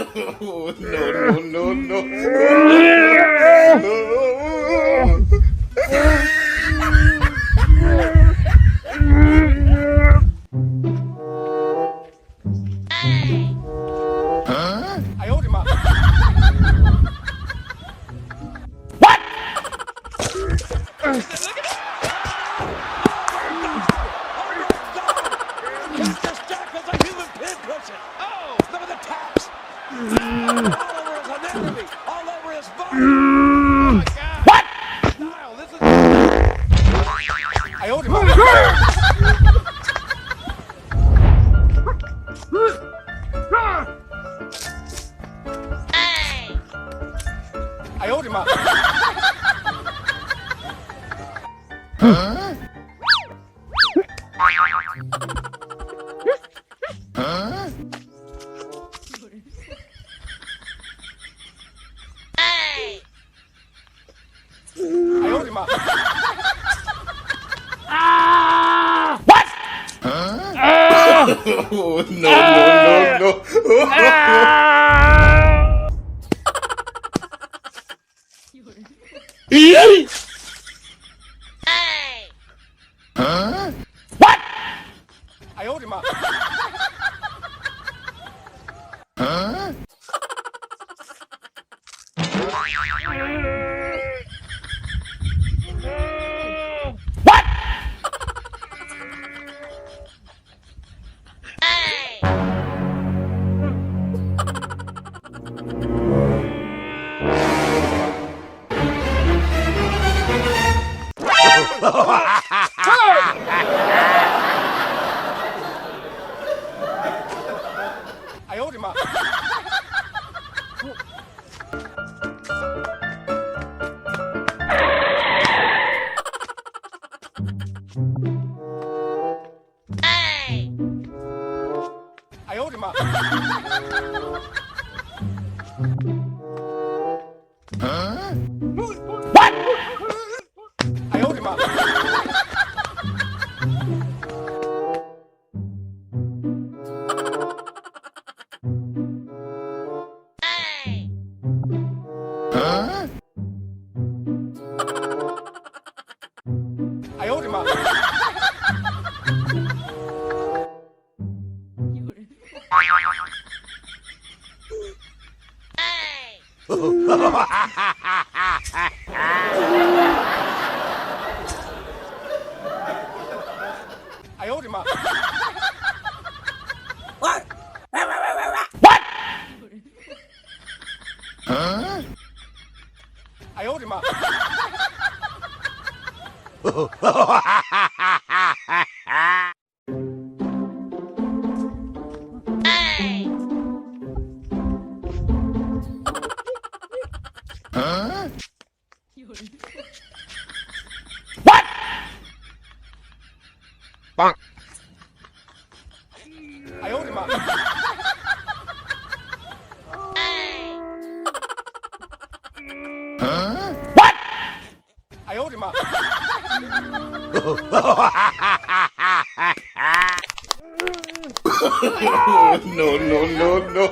Oh, no, no, no, I owed him up. He's just tackled a human pinprick. Oh, look at the taps. All over his anatomy, all over his body. Oh my God. What? Niall, this is. I owed him up. I owed him up. I owed him up. What? Oh, no, no, no. What? I owed him up. What? I owed him up. I owed him up. What? I owed him up. I owed him up. I owed him up. What? I owed him up. What? Bonk. I owed him up. What? I owed him up. Oh, no, no, no, no.